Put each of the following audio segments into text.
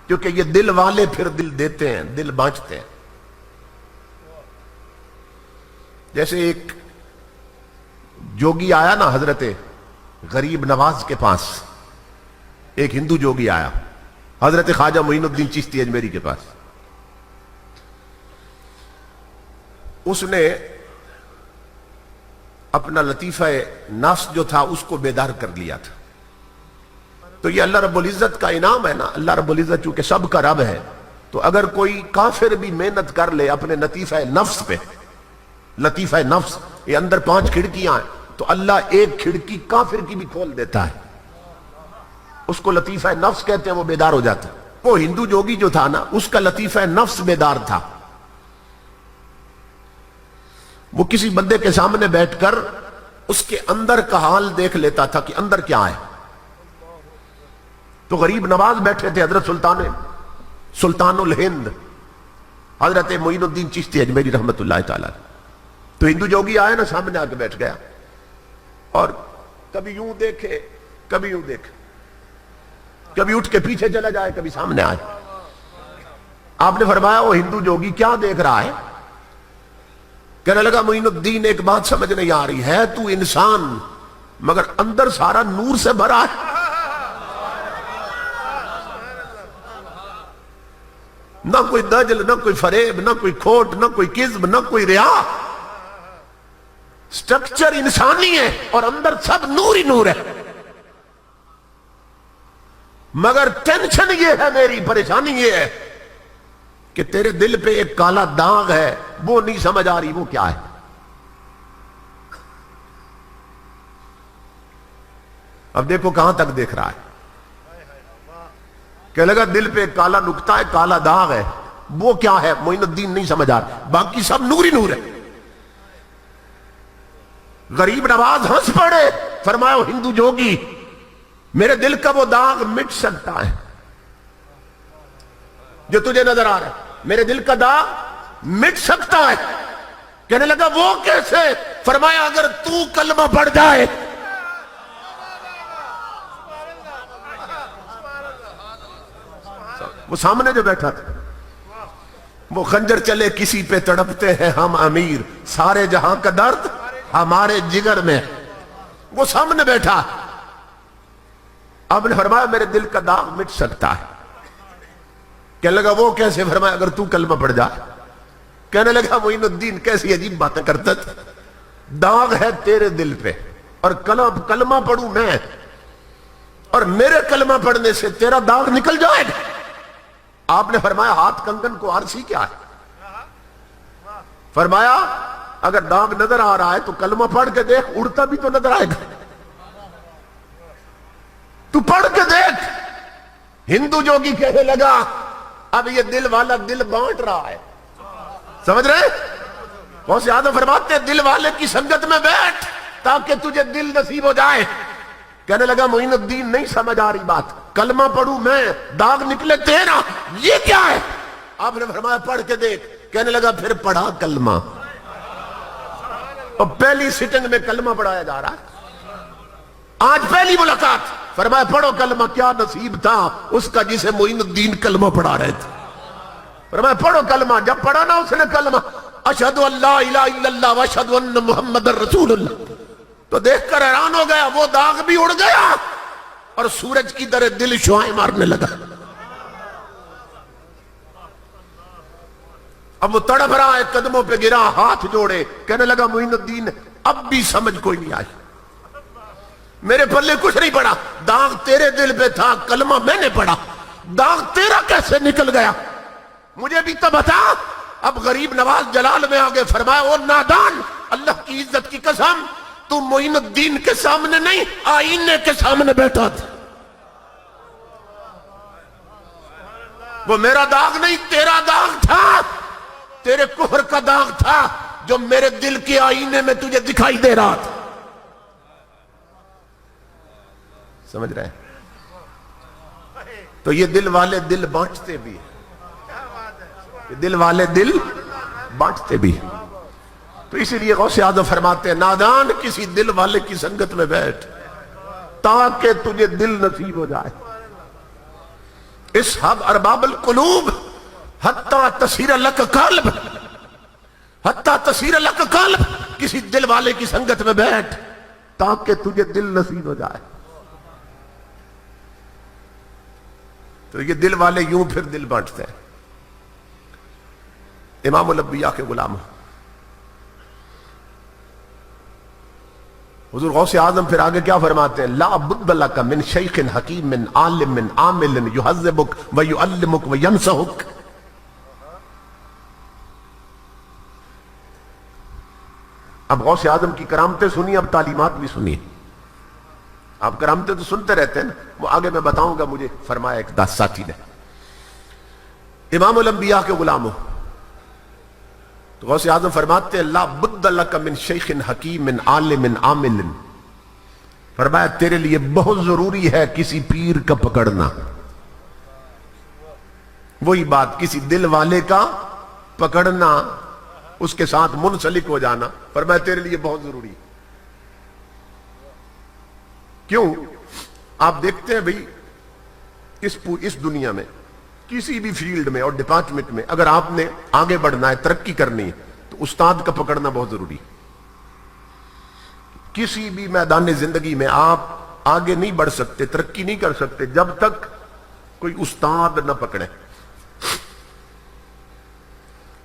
کیونکہ یہ دل والے پھر دل دیتے ہیں، دل بانٹتے ہیں. جیسے ایک جوگی آیا نا حضرت غریب نواز کے پاس، ایک ہندو جوگی آیا حضرت خواجہ معین الدین چشتی اجمیری کے پاس. اس نے اپنا لطیفہ نفس جو تھا اس کو بیدار کر لیا تھا. تو یہ اللہ رب العزت کا انعام ہے نا. اللہ رب العزت چونکہ سب کا رب ہے، تو اگر کوئی کافر بھی محنت کر لے اپنے لطیفہ نفس پہ، لطیفہ نفس یہ اندر 5 کھڑکیاں ہیں، تو اللہ ایک کھڑکی کافر کی بھی کھول دیتا ہے. اس کو لطیفہ نفس کہتے ہیں، وہ بیدار ہو جاتا ہے. وہ ہندو جوگی جو تھا نا، اس کا لطیفہ نفس بیدار تھا. وہ کسی بندے کے سامنے بیٹھ کر اس کے اندر کا حال دیکھ لیتا تھا کہ اندر کیا ہے. تو غریب نواز بیٹھے تھے حضرت سلطان الہند حضرت معین الدین چشتی اجمیری رحمت اللہ تعالی. تو ہندو جوگی آیا نا، سامنے آ کے بیٹھ گیا اور کبھی یوں دیکھے کبھی یوں دیکھے، کبھی اٹھ کے پیچھے چلا جائے کبھی سامنے آئے. آپ نے فرمایا وہ ہندو جوگی کیا دیکھ رہا ہے؟ کہنے لگا معین الدین ایک بات سمجھ نہیں آ رہی ہے، تو انسان مگر اندر سارا نور سے بھرا ہے. نہ کوئی دجل، نہ کوئی فریب، نہ کوئی کھوٹ، نہ کوئی کذب، نہ کوئی ریا. سٹرکچر انسانی ہے اور اندر سب نور ہی نور ہے. مگر ٹینشن یہ ہے، میری پریشانی یہ ہے کہ تیرے دل پہ ایک کالا داغ ہے، وہ نہیں سمجھ آ رہی وہ کیا ہے. اب دیکھو کہاں تک دیکھ رہا ہے. کہ لگا دل پہ ایک کالا نقطہ ہے، کالا داغ ہے، وہ کیا ہے معین الدین نہیں سمجھ آ رہا، باقی سب نور ہی نور ہے. غریب نواز ہنس پڑے، فرمایا وہ ہندو جوگی میرے دل کا وہ داغ مٹ سکتا ہے جو تجھے نظر آ رہا ہے، میرے دل کا داغ مٹ سکتا ہے. کہنے لگا وہ کیسے؟ فرمایا اگر تو کلمہ پڑھ جائے. وہ سامنے جو بیٹھا تھا، وہ خنجر چلے کسی پہ تڑپتے ہیں ہم امیر، سارے جہاں کا درد ہمارے جگر میں. وہ سامنے بیٹھا. آپ نے فرمایا میرے دل کا داغ مٹ سکتا ہے. کہنے لگا وہ کیسے؟ فرمایا اگر تو کلمہ پڑھ جائے. کہنے لگا معین الدین کیسی عجیب باتیں کرتا تھا، داغ ہے تیرے دل پہ اور کلمہ پڑھوں میں، اور میرے کلمہ پڑھنے سے تیرا داغ نکل جائے گا. آپ نے فرمایا ہاتھ کنگن کو عرصی کیا ہے؟ فرمایا اگر داغ نظر آ رہا ہے تو کلمہ پڑھ کے دیکھ، اڑتا بھی تو نظر آئے گا. تو پڑھ کے دیکھ. ہندو جوگی کہنے لگا اب یہ دل والا دل بانٹ رہا ہے. سمجھ رہے؟ غوث اعظم فرماتے دل والے کی سنگت میں بیٹھ تاکہ تجھے دل نصیب ہو جائے. کہنے لگا معین الدین نہیں سمجھ آ رہی بات، کلمہ پڑھوں میں داغ نکلے تیرا، یہ کیا ہے؟ آپ نے فرمایا پڑھ کے دیکھ. کہنے لگا پھر پڑھا کلمہ، اور پہلی سٹنگ میں کلمہ پڑھایا جا رہا ہے. آج پہلی ملاقات. فرمایا پڑھو کلمہ. کیا نصیب تھا اس کا جسے معین الدین کلمہ پڑھا رہے تھے. فرمایا پڑھو کلمہ. جب پڑھا نا اس نے کلمہ اشہد ان لا الہ الا اللہ واشہد ان محمد رسول اللہ، تو دیکھ کر حیران ہو گیا، وہ داغ بھی اڑ گیا اور سورج کی طرح دل شعاعیں مارنے لگا. اب وہ تڑپ رہا ہے، قدموں پہ گرا، ہاتھ جوڑے. کہنے لگا معین الدین اب بھی سمجھ کوئی نہیں آئی، میرے پلے کچھ نہیں پڑا. داغ تیرے دل پہ تھا، کلمہ میں نے پڑھا، داغ تیرا کیسے نکل گیا؟ مجھے بھی تو بتا. اب غریب نواز جلال میں آگے فرمایا او نادان، اللہ کی عزت کی قسم تو معین الدین کے سامنے نہیں آئینے کے سامنے بیٹھا تھا. وہ میرا داغ نہیں تیرا داغ تھا، تیرے کفر کا داغ تھا جو میرے دل کے آئینے میں تجھے دکھائی دے رہا تھا. سمجھ رہے ہیں؟ تو یہ دل والے دل بانٹتے بھی ہیں، دل والے دل بانٹتے بھی ہیں. تو اسی لیے غوث اعظم فرماتے ہیں نادان کسی دل والے کی سنگت میں بیٹھ تاکہ تجھے دل نصیب ہو جائے. اسحب ارباب القلوب حتی تصیر لک قلب، حتی تصیر لک قلب، کسی دل والے کی سنگت میں بیٹھ تاکہ تجھے دل نصیب ہو جائے. تو یہ دل والے یوں پھر دل بانٹتے ہیں. امام الانبیاء کے غلام حضور غوث اعظم پھر آگے کیا فرماتے ہیں؟ لا بد لک من شیخ حکیم من عالم من عامل یہذبک ویعلمک وینصحک. اب غوث اعظم کی کرامتیں سنی، اب تعلیمات بھی سنی. آپ کرامتیں تو سنتے رہتے ہیں نا، وہ آگے میں بتاؤں گا. مجھے فرمایا ایک ساتھی نے، امام الانبیاء کے غلام ہو. تو غوث اعظم فرماتے ہیں لا بد لک من شیخ حکیم من عالم من عامل، فرمایا تیرے لیے بہت ضروری ہے کسی پیر کا پکڑنا. وہی بات، کسی دل والے کا پکڑنا، اس کے ساتھ منسلک ہو جانا، فرمایا تیرے لیے بہت ضروری ہے. کیوں؟ آپ دیکھتے ہیں بھئی اس دنیا میں کسی بھی فیلڈ میں اور ڈپارٹمنٹ میں اگر آپ نے آگے بڑھنا ہے، ترقی کرنی ہے، تو استاد کا پکڑنا بہت ضروری ہے. کسی بھی میدان زندگی میں آپ آگے نہیں بڑھ سکتے، ترقی نہیں کر سکتے جب تک کوئی استاد نہ پکڑے.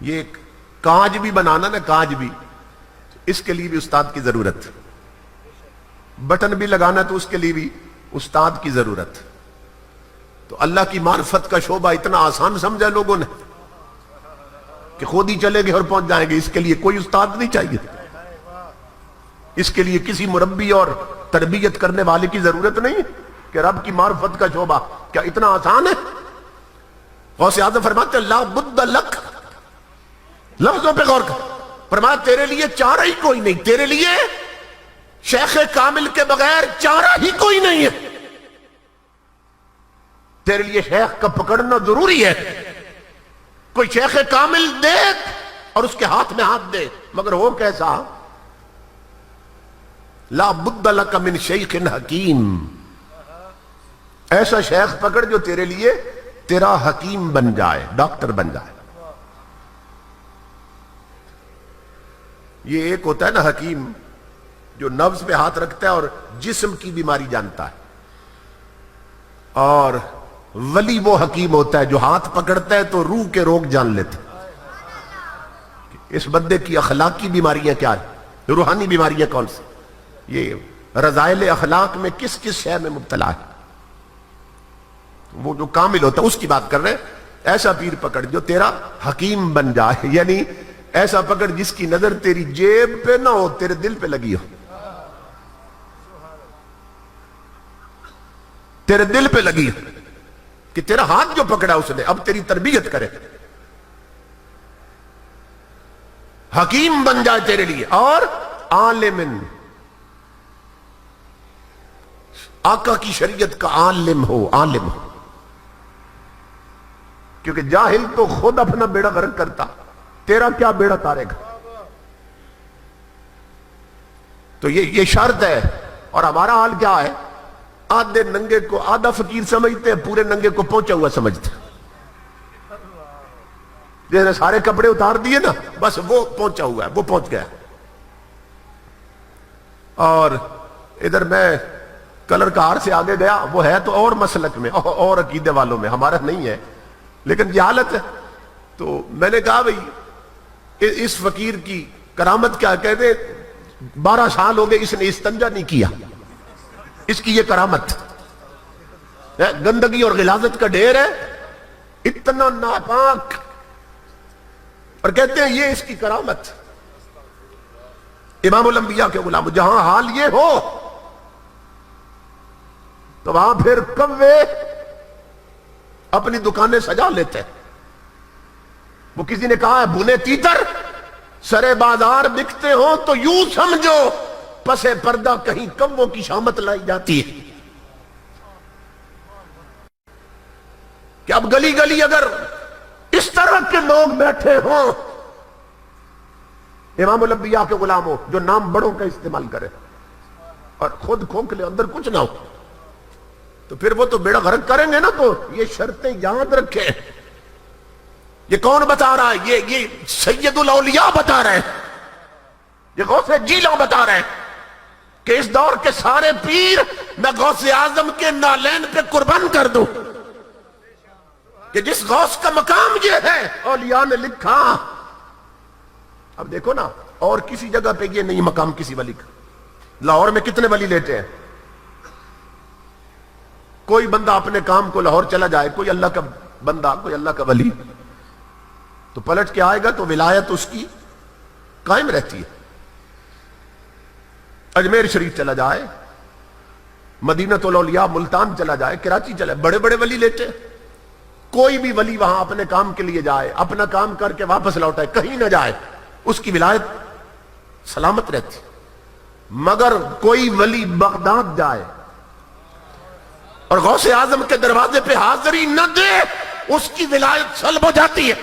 یہ ایک کاج بھی بنانا نا، کاج بھی، اس کے لیے بھی استاد کی ضرورت. بٹن بھی لگانا تو اس کے لیے بھی استاد کی ضرورت. تو اللہ کی معرفت کا شعبہ اتنا آسان سمجھا لوگوں نے کہ خود ہی چلے گئے اور پہنچ جائیں گے. اس کے لیے کوئی استاد نہیں چاہیے، اس کے لیے کسی مربی اور تربیت کرنے والے کی ضرورت نہیں کہ رب کی معرفت کا شعبہ کیا اتنا آسان ہے. غوث اعظم فرماتے ہیں لا بد لک، لفظوں پہ غور کر، فرمایا تیرے لیے چارہ ہی کوئی نہیں، تیرے لیے شیخ کامل کے بغیر چارہ ہی کوئی نہیں ہے. تیرے لیے شیخ کا پکڑنا ضروری ہے. کوئی شیخ کامل دیکھ اور اس کے ہاتھ میں ہاتھ دے، مگر ہو کیسا؟ لا بد لک من شیخ حکیم، ایسا شیخ پکڑ جو تیرے لیے تیرا حکیم بن جائے، ڈاکٹر بن جائے. یہ ایک ہوتا ہے نا حکیم جو نبض پہ ہاتھ رکھتا ہے اور جسم کی بیماری جانتا ہے، اور ولی وہ حکیم ہوتا ہے جو ہاتھ پکڑتا ہے تو روح کے روگ جان لیتا ہے. اس بندے کی اخلاقی بیماریاں کیا ہیں، روحانی بیماریاں کون سی، یہ رذائل اخلاق میں کس کس شے میں مبتلا ہے. وہ جو کامل ہوتا ہے اس کی بات کر رہے ہیں. ایسا پیر پکڑ جو تیرا حکیم بن جائے، یعنی ایسا پکڑ جس کی نظر تیری جیب پہ نہ ہو، تیرے دل پہ لگی ہو، تیرے دل پہ لگی ہو، کہ تیرا ہاتھ جو پکڑا اس نے اب تیری تربیت کرے، حکیم بن جائے تیرے لیے. اور عالم، آقا کی شریعت کا عالم ہو، عالم ہو. کیونکہ جاہل تو خود اپنا بیڑا غرق کرتا، تیرا کیا بیڑا تارے گا. تو یہ شرط ہے. اور ہمارا حال کیا ہے، آدھے ننگے کو آدھا فقیر سمجھتے ہیں، پورے ننگے کو پہنچا ہوا سمجھتے ہیں. جیسے سارے کپڑے اتار دیے نا، بس وہ پہنچا ہوا ہے، وہ پہنچ گیا. اور ادھر میں کلر کار سے آگے گیا، وہ ہے تو اور مسلک میں اور عقیدے والوں میں، ہمارا نہیں ہے، لیکن جہالت ہے. تو میں نے کہا بھئی اس فقیر کی کرامت کیا، کہتے 12 سال ہو گئے اس نے استنجا نہیں کیا، اس کی یہ کرامت ہے. گندگی اور غلاظت کا ڈھیر ہے، اتنا ناپاک، اور کہتے ہیں یہ اس کی کرامت. امام الانبیاء کے غلام، جہاں حال یہ ہو تو وہاں پھر کوے اپنی دکانیں سجا لیتے. وہ کسی نے کہا ہے بنے تیتر سرے بازار بکتے ہوں تو یوں سمجھو پسے پردہ کہیں کووں کی شامت لائی جاتی ہے. کہ اب گلی گلی اگر اس طرح کے لوگ بیٹھے ہوں، امام الانبیاء کے غلام ہو جو نام بڑوں کا استعمال کرے اور خود کھوکھلے اندر کچھ نہ ہو. تو پھر وہ تو بیڑا غرق کریں گے نا. تو یہ شرطیں یاد رکھیں. یہ کون بتا رہا ہے؟ یہ سید الاولیاء بتا رہے ہیں, یہ غوث جیلان بتا رہے ہیں کہ اس دور کے سارے پیر میں غوث اعظم کے نالین پہ قربان کر دوں, کہ جس غوث کا مقام یہ ہے اولیاء نے لکھا. اب دیکھو نا, اور کسی جگہ پہ یہ نہیں مقام کسی ولی کا. لاہور میں کتنے ولی لیتے ہیں؟ کوئی بندہ اپنے کام کو لاہور چلا جائے, کوئی اللہ کا بندہ, کوئی اللہ کا ولی, تو پلٹ کے آئے گا تو ولایت اس کی قائم رہتی ہے. اجمیر شریف چلا جائے, مدینہ الاولیاء ملتان چلا جائے, کراچی چلا جائے, بڑے بڑے ولی لیتے ہیں. کوئی بھی ولی وہاں اپنے کام کے لیے جائے, اپنا کام کر کے واپس لوٹائے, کہیں نہ جائے, اس کی ولایت سلامت رہتی. مگر کوئی ولی بغداد جائے اور غوث اعظم کے دروازے پہ حاضری نہ دے, اس کی ولایت سلب ہو جاتی ہے.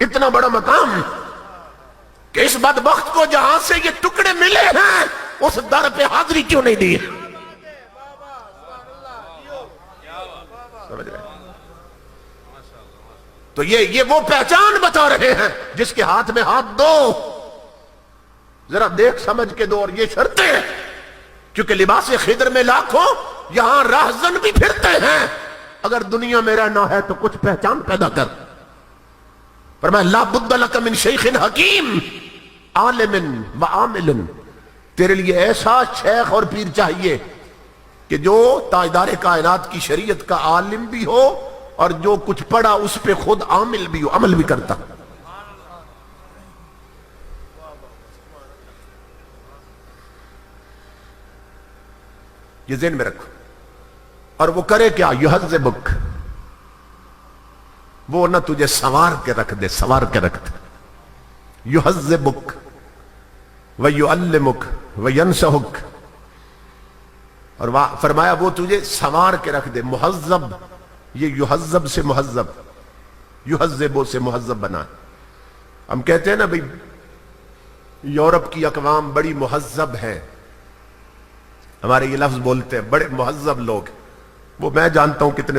اتنا بڑا مقام کہ اس بدبخت کو جہاں سے یہ ٹکڑے ملے ہیں اس در پہ حاضری کیوں نہیں دی؟ سمجھ رہے ہیں؟ تو یہ وہ پہچان بتا رہے ہیں جس کے ہاتھ میں ہاتھ دو, ذرا دیکھ سمجھ کے دو. اور یہ شرطیں ہیں کیونکہ لباس خضر میں لاکھوں, یہاں راہزن بھی پھرتے ہیں. اگر دنیا میں رہنا ہے تو کچھ پہچان پیدا کر. فرمایا لا بد لک من شیخ حکیم عالم و عامل, تیرے لیے ایسا شیخ اور پیر چاہیے کہ جو تاجدار کائنات کی شریعت کا عالم بھی ہو اور جو کچھ پڑھا اس پہ خود عامل بھی ہو, عمل بھی کرتا. یہ ذہن میں رکھو. اور وہ کرے کیا؟ یحذبک, وہ نہ تجھے سنوار کے رکھ دے, سنوار کے رکھ دے. یحذبک ویعلمک وینصحک, اور فرمایا وہ تجھے سنوار کے رکھ دے. مہذب, یہ یحذب سے مہذب, یحذبو سے مہذب بنا. ہم کہتے ہیں نا بھئی یورپ کی اقوام بڑی مہذب ہے, ہمارے یہ لفظ بولتے ہیں بڑے مہذب لوگ. وہ میں جانتا ہوں کتنے